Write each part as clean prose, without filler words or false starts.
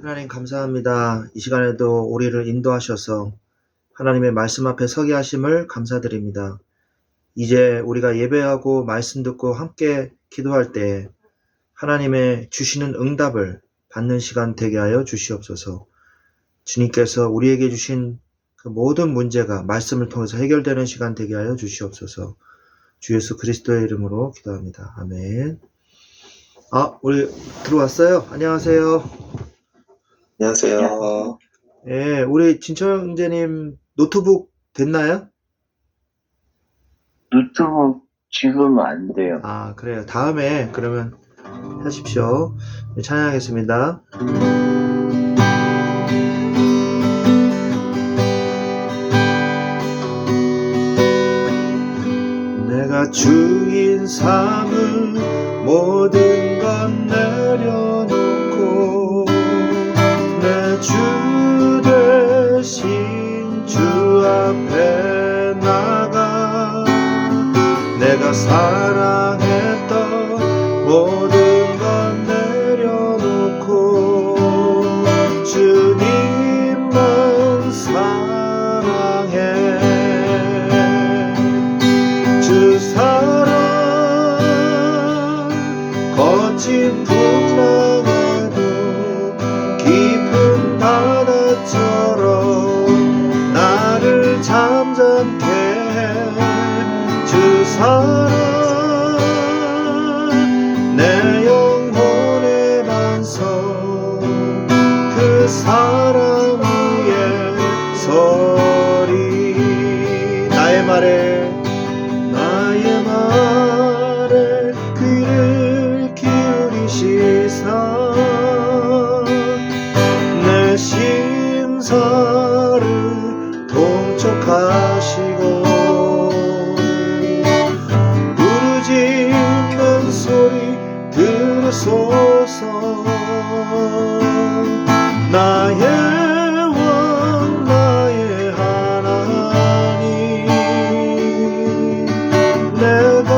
하나님 감사합니다. 이 시간에도 우리를 인도하셔서 하나님의 말씀 앞에 서게 하심을 감사드립니다. 이제 우리가 예배하고 말씀 듣고 함께 기도할 때 하나님의 주시는 응답을 받는 시간 되게 하여 주시옵소서. 주님께서 우리에게 주신 그 모든 문제가 말씀을 통해서 해결되는 시간 되게 하여 주시옵소서. 주 예수 그리스도의 이름으로 기도합니다. 아멘. 우리 들어왔어요. 안녕하세요. 안녕하세요. 예, 우리 진철 형제님 노트북 됐나요? 유튜브 지금 안 돼요. 그래요. 다음에 그러면 하십시오. 네, 찬양하겠습니다. 내가 주인 삼은 모든 것 내려놓고 내 주 대신 주 앞에 나가 내가 사랑했던 모든 것 내려놓고 주님만 사랑해 주 사랑 거친 풍랑에도 깊은 바다처럼 나를 잠잠케 해 주 사랑 내 영혼의 반석 그 사랑 위에 서리 나의 말에 귀를 기울이시사 내 심사를 통촉하시고 부르짖는 소리 들으소서 나의 왕 나의 하나님 내가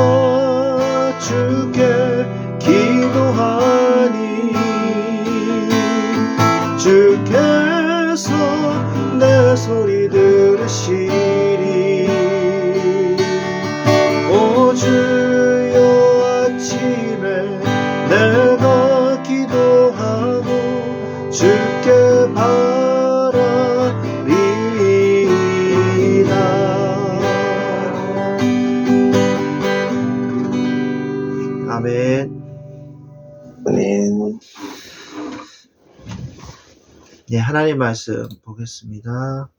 주께 기도하니 주께서 내 소리 들으시리 오 주여 아침에 내가 기도하고 주께 바라리이다. 아멘. 아멘. 네, 하나님 말씀 보겠습니다.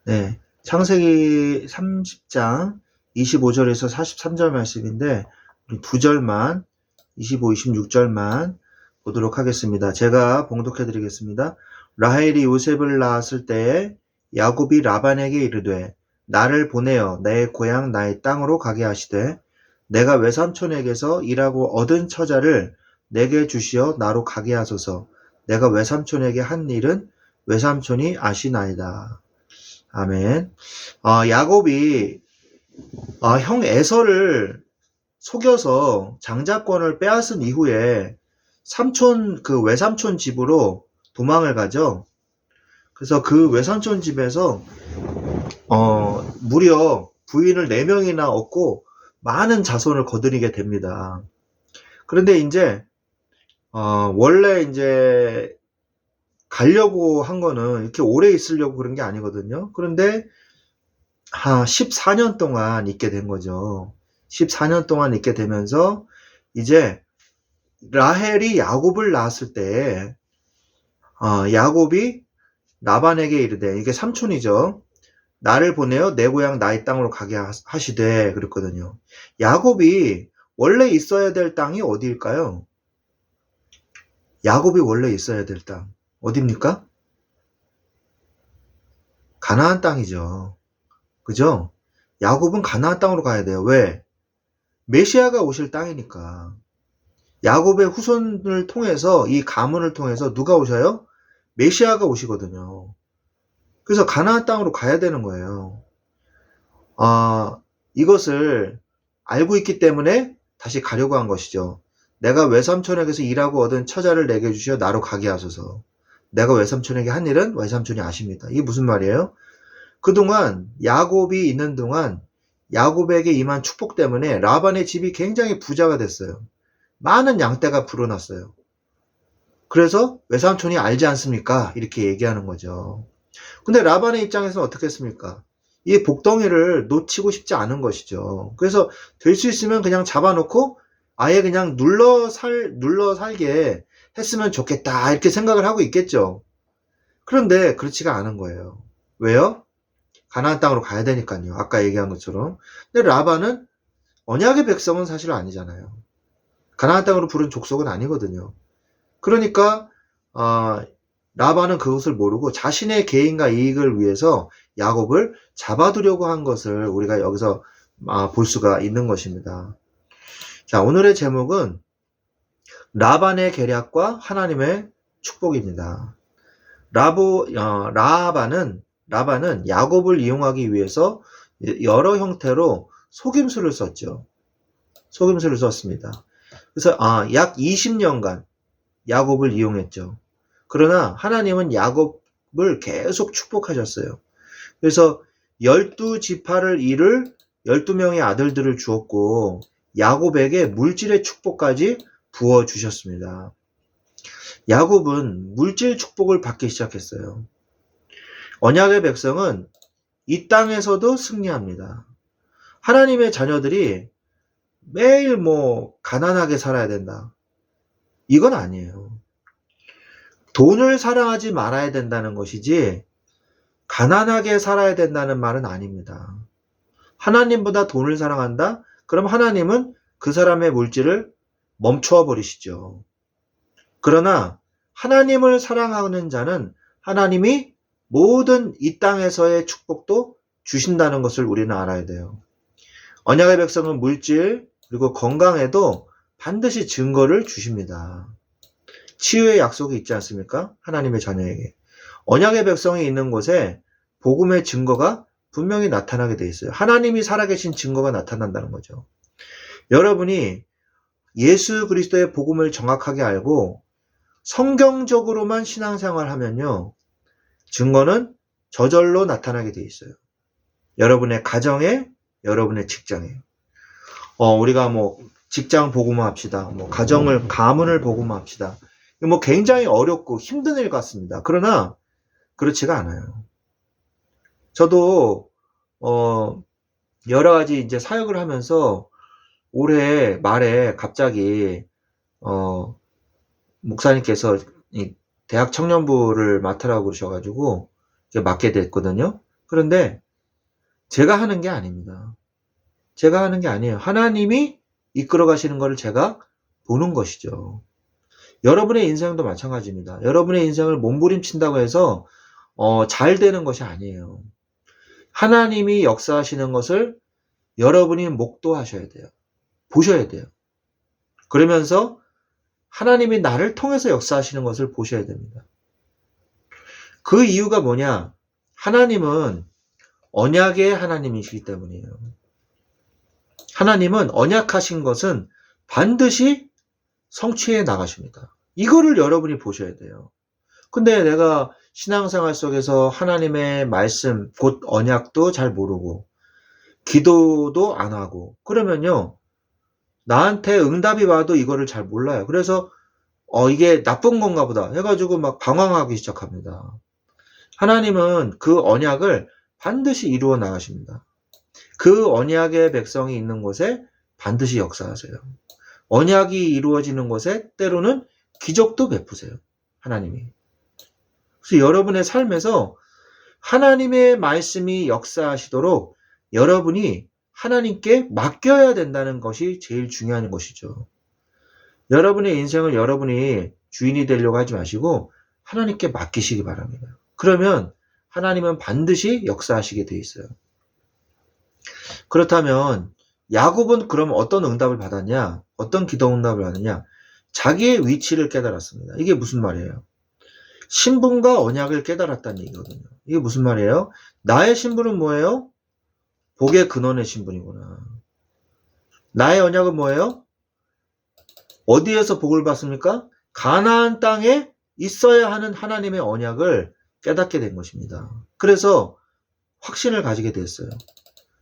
네, 창세기 30장 25절에서 43절 말씀인데 우리 2절만 25, 26절만 보도록 하겠습니다. 제가 봉독해 드리겠습니다. 라헬이 요셉을 낳았을 때에 야곱이 라반에게 이르되 나를 보내어 내 고향 나의 땅으로 가게 하시되 내가 외삼촌에게서 일하고 얻은 처자를 내게 주시어 나로 가게 하소서. 내가 외삼촌에게 한 일은 외삼촌이 아시나이다. 아멘. 야곱이 형 에서를 속여서 장자권을 빼앗은 이후에 외삼촌 집으로 도망을 가죠. 그래서 그 외삼촌 집에서 무려 부인을 4명이나 얻고 많은 자손을 거두게 됩니다. 그런데 이제 원래 이제 가려고 한 거는 이렇게 오래 있으려고 그런 게 아니거든요. 그런데 14년 동안 있게 된 거죠. 14년 동안 있게 되면서 이제 라헬이 야곱을 낳았을 때 야곱이 라반에게 이르되 이게 삼촌이죠. 나를 보내어 내 고향 나의 땅으로 가게 하시되 그랬거든요. 야곱이 원래 있어야 될 땅이 어디일까요? 야곱이 원래 있어야 될 땅 어디입니까? 가나안 땅이죠. 그죠? 야곱은 가나안 땅으로 가야 돼요. 왜? 메시아가 오실 땅이니까. 야곱의 후손을 통해서 이 가문을 통해서 누가 오셔요? 메시아가 오시거든요. 그래서 가나안 땅으로 가야 되는 거예요. 이것을 알고 있기 때문에 다시 가려고 한 것이죠. 내가 외삼촌에게서 일하고 얻은 처자를 내게 주시어 나로 가게 하소서. 내가 외삼촌에게 한 일은 외삼촌이 아십니다. 이게 무슨 말이에요? 그동안 야곱이 있는 동안 야곱에게 임한 축복 때문에 라반의 집이 굉장히 부자가 됐어요. 많은 양떼가 불어났어요. 그래서 외삼촌이 알지 않습니까? 이렇게 얘기하는 거죠. 근데 라반의 입장에서는 어떻겠습니까? 이 복덩이를 놓치고 싶지 않은 것이죠. 그래서 될 수 있으면 그냥 잡아놓고 아예 그냥 눌러 살게 했으면 좋겠다 이렇게 생각을 하고 있겠죠. 그런데 그렇지가 않은 거예요. 왜요? 가나안 땅으로 가야 되니까요. 아까 얘기한 것처럼. 근데 라반은 언약의 백성은 사실 아니잖아요. 가나안 땅으로 부른 족속은 아니거든요. 그러니까 라반은 그것을 모르고 자신의 개인과 이익을 위해서 야곱을 잡아두려고 한 것을 우리가 여기서 볼 수가 있는 것입니다. 자, 오늘의 제목은 라반의 계략과 하나님의 축복입니다. 라반은 야곱을 이용하기 위해서 여러 형태로 속임수를 썼죠. 속임수를 썼습니다. 그래서 약 20년간 야곱을 이용했죠. 그러나 하나님은 야곱을 계속 축복하셨어요. 그래서 12지파를 이룰 12명의 아들들을 주었고 야곱에게 물질의 축복까지 부어주셨습니다. 야곱은 물질 축복을 받기 시작했어요. 언약의 백성은 이 땅에서도 승리합니다. 하나님의 자녀들이 매일 가난하게 살아야 된다. 이건 아니에요. 돈을 사랑하지 말아야 된다는 것이지 가난하게 살아야 된다는 말은 아닙니다. 하나님보다 돈을 사랑한다? 그럼 하나님은 그 사람의 물질을 멈추어 버리시죠. 그러나 하나님을 사랑하는 자는 하나님이 모든 이 땅에서의 축복도 주신다는 것을 우리는 알아야 돼요. 언약의 백성은 물질 그리고 건강에도 반드시 증거를 주십니다. 치유의 약속이 있지 않습니까? 하나님의 자녀에게. 언약의 백성이 있는 곳에 복음의 증거가 분명히 나타나게 돼 있어요. 하나님이 살아계신 증거가 나타난다는 거죠. 여러분이 예수 그리스도의 복음을 정확하게 알고 성경적으로만 신앙생활 하면요. 증거는 저절로 나타나게 돼 있어요. 여러분의 가정에, 여러분의 직장에. 우리가 직장 복음화합시다. 가문을 복음화합시다. 굉장히 어렵고 힘든 일 같습니다. 그러나 그렇지가 않아요. 저도 여러 가지 이제 사역을 하면서 올해 말에 갑자기 목사님께서 이 대학 청년부를 맡으라고 그러셔가지고 맡게 됐거든요. 그런데 제가 하는 게 아닙니다. 제가 하는 게 아니에요. 하나님이 이끌어 가시는 것을 제가 보는 것이죠. 여러분의 인생도 마찬가지입니다. 여러분의 인생을 몸부림친다고 해서 잘 되는 것이 아니에요. 하나님이 역사하시는 것을 여러분이 목도하셔야 돼요. 보셔야 돼요. 그러면서 하나님이 나를 통해서 역사하시는 것을 보셔야 됩니다. 그 이유가 뭐냐? 하나님은 언약의 하나님이시기 때문이에요. 하나님은 언약하신 것은 반드시 성취해 나가십니다. 이거를 여러분이 보셔야 돼요. 근데 내가 신앙생활 속에서 하나님의 말씀, 곧 언약도 잘 모르고 기도도 안 하고 그러면요. 나한테 응답이 와도 이거를 잘 몰라요. 그래서 이게 나쁜 건가 보다 해가지고 막 방황하기 시작합니다. 하나님은 그 언약을 반드시 이루어 나가십니다. 그 언약의 백성이 있는 곳에 반드시 역사하세요. 언약이 이루어지는 곳에 때로는 기적도 베푸세요. 하나님이. 그래서 여러분의 삶에서 하나님의 말씀이 역사하시도록 여러분이 하나님께 맡겨야 된다는 것이 제일 중요한 것이죠. 여러분의 인생을 여러분이 주인이 되려고 하지 마시고 하나님께 맡기시기 바랍니다. 그러면 하나님은 반드시 역사하시게 돼 있어요. 그렇다면 야곱은 그럼 어떤 응답을 받았냐? 어떤 기도 응답을 받았냐? 자기의 위치를 깨달았습니다. 이게 무슨 말이에요? 신분과 언약을 깨달았다는 얘기거든요. 이게 무슨 말이에요? 나의 신분은 뭐예요? 복의 근원의 신분이구나. 나의 언약은 뭐예요? 어디에서 복을 받습니까? 가나안 땅에 있어야 하는 하나님의 언약을 깨닫게 된 것입니다. 그래서 확신을 가지게 됐어요.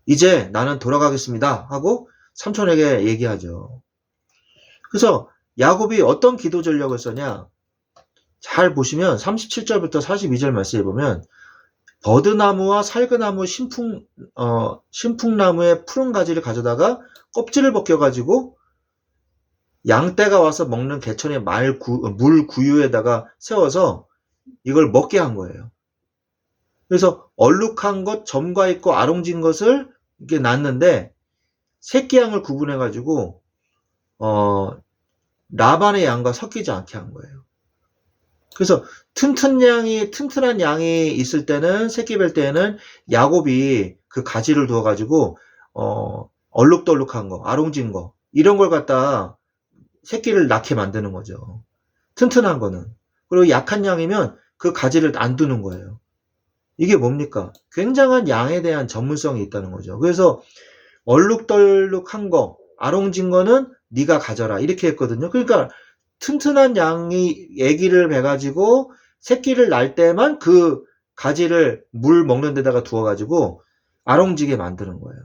이제 나는 돌아가겠습니다 하고 삼촌에게 얘기하죠. 그래서 야곱이 어떤 기도 전략을 썼냐? 잘 보시면 37절부터 42절 말씀에 보면 버드나무와 살그나무 신풍나무의 푸른 가지를 가져다가 껍질을 벗겨가지고 양떼가 와서 먹는 개천의 물 구유에다가 세워서 이걸 먹게 한 거예요. 그래서 얼룩한 것, 점과 있고 아롱진 것을 이렇게 놨는데 새끼 양을 구분해가지고 라반의 양과 섞이지 않게 한 거예요. 그래서 튼튼한 양이 있을 때는 새끼 뵐 때에는 야곱이 그 가지를 두어가지고 얼룩덜룩한 거, 아롱진 거 이런 걸 갖다 새끼를 낳게 만드는 거죠. 튼튼한 거는. 그리고 약한 양이면 그 가지를 안 두는 거예요. 이게 뭡니까? 굉장한 양에 대한 전문성이 있다는 거죠. 그래서 얼룩덜룩한 거, 아롱진 거는 네가 가져라 이렇게 했거든요. 그러니까 튼튼한 양이 아기를 베가지고 새끼를 낳을 때만 그 가지를 물 먹는 데다가 두어가지고 아롱지게 만드는 거예요.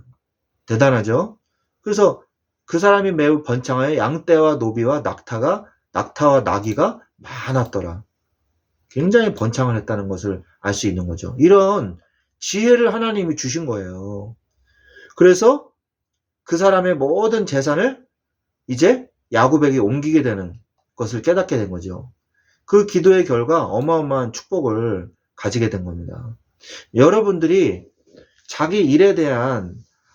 대단하죠? 그래서 그 사람이 매우 번창하여 양떼와 노비와 낙타와 나귀가 많았더라. 굉장히 번창을 했다는 것을 알 수 있는 거죠. 이런 지혜를 하나님이 주신 거예요. 그래서 그 사람의 모든 재산을 이제 야곱에게 옮기게 되는 것을 깨닫게 된 거죠. 그 기도의 결과 어마어마한 축복을 가지게 된 겁니다. 여러분들이 자기 일에 대한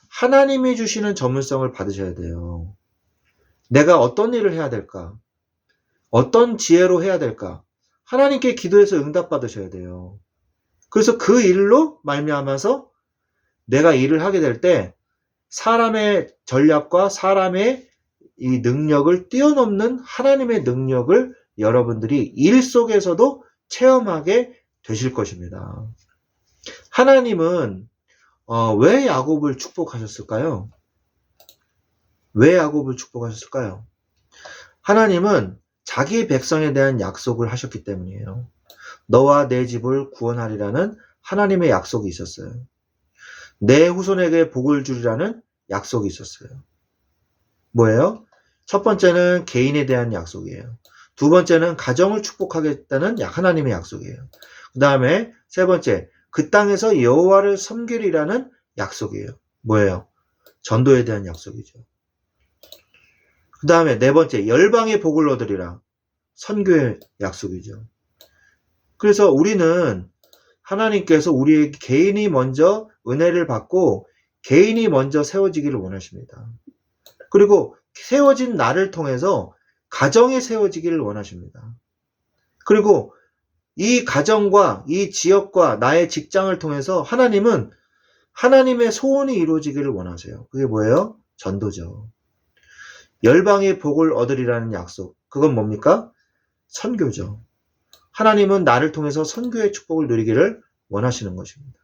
하나님이 주시는 전문성을 받으셔야 돼요. 내가 어떤 일을 해야 될까? 어떤 지혜로 해야 될까? 하나님께 기도해서 응답받으셔야 돼요. 그래서 그 일로 말미암아서 내가 일을 하게 될 때 사람의 전략과 사람의 이 능력을 뛰어넘는 하나님의 능력을 여러분들이 일 속에서도 체험하게 되실 것입니다. 하나님은 왜 야곱을 축복하셨을까요? 왜 야곱을 축복하셨을까요? 하나님은 자기 백성에 대한 약속을 하셨기 때문이에요. 너와 내 집을 구원하리라는 하나님의 약속이 있었어요. 내 후손에게 복을 주리라는 약속이 있었어요. 뭐예요? 첫 번째는 개인에 대한 약속이에요. 두 번째는 가정을 축복하겠다는 하나님의 약속이에요. 그 다음에 세 번째, 그 땅에서 여호와를 섬기리라는 약속이에요. 뭐예요? 전도에 대한 약속이죠. 그 다음에 네 번째, 열방의 복을 얻으리라. 선교의 약속이죠. 그래서 우리는 하나님께서 우리에게 개인이 먼저 은혜를 받고 개인이 먼저 세워지기를 원하십니다. 그리고 세워진 나를 통해서 가정이 세워지기를 원하십니다. 그리고 이 가정과 이 지역과 나의 직장을 통해서 하나님은 하나님의 소원이 이루어지기를 원하세요. 그게 뭐예요? 전도죠. 열방의 복을 얻으리라는 약속. 그건 뭡니까? 선교죠. 하나님은 나를 통해서 선교의 축복을 누리기를 원하시는 것입니다.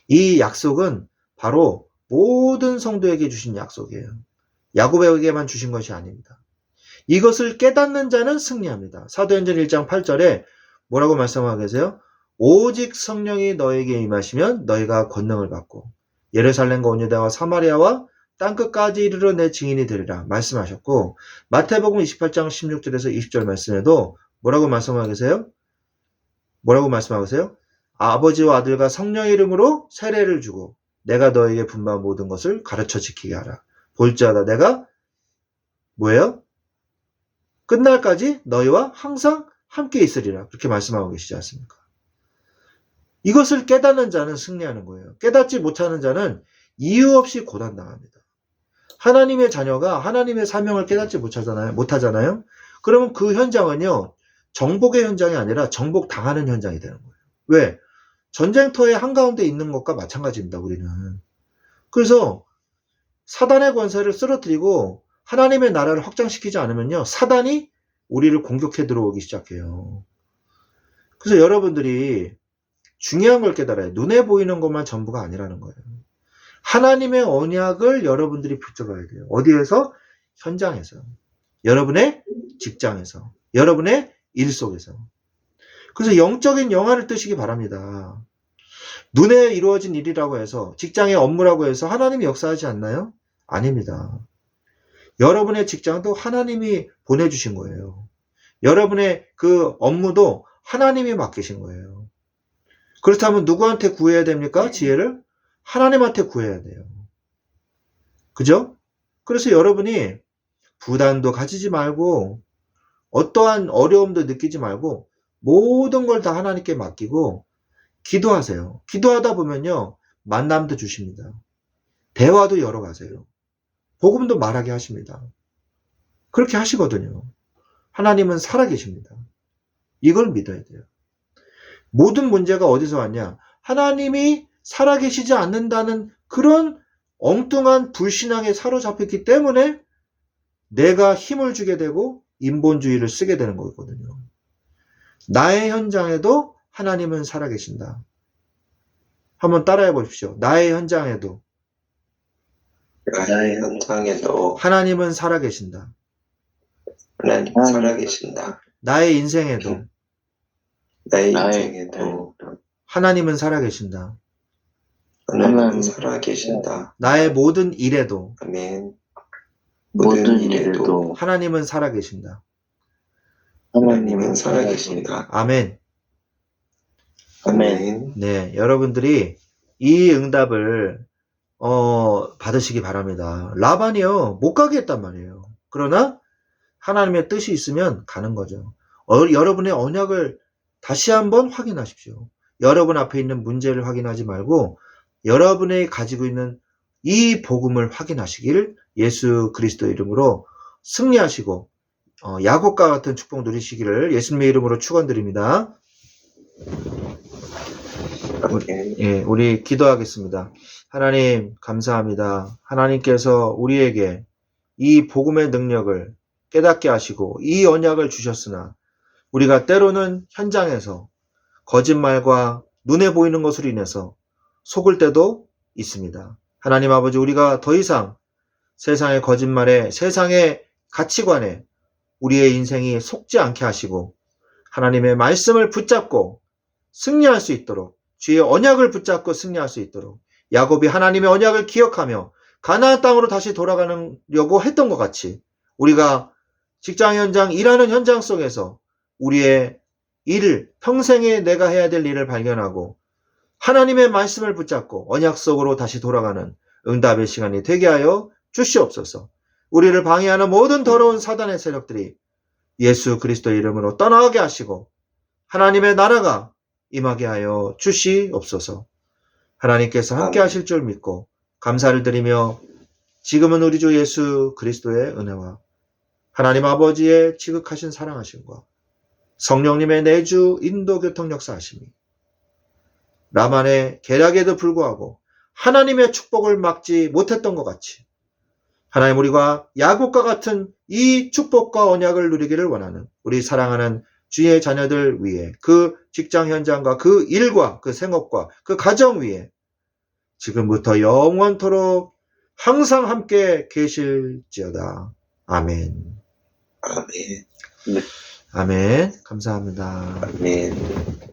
이 약속은 바로 모든 성도에게 주신 약속이에요. 야곱에게만 주신 것이 아닙니다. 이것을 깨닫는 자는 승리합니다. 사도행전 1장 8절에 뭐라고 말씀하고 계세요? 오직 성령이 너에게 임하시면 너희가 권능을 받고 예루살렘과 온 유다와 사마리아와 땅끝까지 이르러 내 증인이 되리라 말씀하셨고, 마태복음 28장 16절에서 20절 말씀에도 뭐라고 말씀하고 계세요? 뭐라고 말씀하고 계세요? 아버지와 아들과 성령의 이름으로 세례를 주고 내가 너에게 분부한 모든 것을 가르쳐 지키게 하라. 볼지어다 내가 뭐예요? 끝날까지 너희와 항상 함께 있으리라. 그렇게 말씀하고 계시지 않습니까? 이것을 깨닫는 자는 승리하는 거예요. 깨닫지 못하는 자는 이유 없이 고난당합니다. 하나님의 자녀가 하나님의 사명을 깨닫지 못하잖아요. 그러면 그 현장은요, 정복의 현장이 아니라 정복당하는 현장이 되는 거예요. 왜? 전쟁터의 한가운데 있는 것과 마찬가지입니다, 우리는. 그래서 사단의 권세를 쓰러뜨리고 하나님의 나라를 확장시키지 않으면요, 사단이 우리를 공격해 들어오기 시작해요. 그래서 여러분들이 중요한 걸 깨달아요. 눈에 보이는 것만 전부가 아니라는 거예요. 하나님의 언약을 여러분들이 붙잡아야 돼요. 어디에서? 현장에서. 여러분의 직장에서. 여러분의 일 속에서. 그래서 영적인 영화를 뜨시기 바랍니다. 눈에 이루어진 일이라고 해서, 직장의 업무라고 해서 하나님이 역사하지 않나요? 아닙니다. 여러분의 직장도 하나님이 보내주신 거예요. 여러분의 그 업무도 하나님이 맡기신 거예요. 그렇다면 누구한테 구해야 됩니까? 지혜를? 하나님한테 구해야 돼요. 그죠? 그래서 여러분이 부담도 가지지 말고 어떠한 어려움도 느끼지 말고 모든 걸 다 하나님께 맡기고 기도하세요. 기도하다 보면요. 만남도 주십니다. 대화도 열어가세요. 복음도 말하게 하십니다. 그렇게 하시거든요. 하나님은 살아계십니다. 이걸 믿어야 돼요. 모든 문제가 어디서 왔냐? 하나님이 살아계시지 않는다는 그런 엉뚱한 불신앙에 사로잡혔기 때문에 내가 힘을 주게 되고 인본주의를 쓰게 되는 거거든요. 나의 현장에도 하나님은 살아계신다. 한번 따라해 보십시오. 나의 현장에도 나의 현장에도 하나님은 살아계신다. 하나님 살아계신다. 나의 인생에도 나의 인생에도 하나님은 살아계신다. 하나님 살아계신다. 나의 모든 일에도 아멘. 모든 일에도 하나님은 살아계신다. 하나님은 살아계신다. 아멘. 아멘. 네, 여러분들이 이 응답을 받으시기 바랍니다. 라반이요, 못 가게 했단 말이에요. 그러나 하나님의 뜻이 있으면 가는 거죠. 여러분의 언약을 다시 한번 확인하십시오. 여러분 앞에 있는 문제를 확인하지 말고 여러분이 가지고 있는 이 복음을 확인하시길 예수 그리스도 이름으로 승리하시고 야곱과 같은 축복 누리시기를 예수님의 이름으로 축원드립니다. 예, 우리 기도하겠습니다. 하나님 감사합니다. 하나님께서 우리에게 이 복음의 능력을 깨닫게 하시고 이 언약을 주셨으나 우리가 때로는 현장에서 거짓말과 눈에 보이는 것으로 인해서 속을 때도 있습니다. 하나님 아버지, 우리가 더 이상 세상의 거짓말에, 세상의 가치관에 우리의 인생이 속지 않게 하시고 하나님의 말씀을 붙잡고 승리할 수 있도록, 주의 언약을 붙잡고 승리할 수 있도록 야곱이 하나님의 언약을 기억하며 가나안 땅으로 다시 돌아가려고 했던 것 같이 우리가 직장 현장, 일하는 현장 속에서 우리의 일을, 평생에 내가 해야 될 일을 발견하고 하나님의 말씀을 붙잡고 언약 속으로 다시 돌아가는 응답의 시간이 되게 하여 주시옵소서. 우리를 방해하는 모든 더러운 사단의 세력들이 예수 그리스도의 이름으로 떠나게 하시고 하나님의 나라가 임하게 하여 주시옵소서. 하나님께서 함께 하실 줄 믿고 감사를 드리며 지금은 우리 주 예수 그리스도의 은혜와 하나님 아버지의 지극하신 사랑하심과 성령님의 내주 인도 교통 역사하심이 라만의 계략에도 불구하고 하나님의 축복을 막지 못했던 것 같이 하나님, 우리가 야곱과 같은 이 축복과 언약을 누리기를 원하는 우리 사랑하는 주의 자녀들 위해, 그 직장 현장과 그 일과 그 생업과 그 가정 위에 지금부터 영원토록 항상 함께 계실지어다. 아멘. 아멘. 아멘. 감사합니다. 아멘.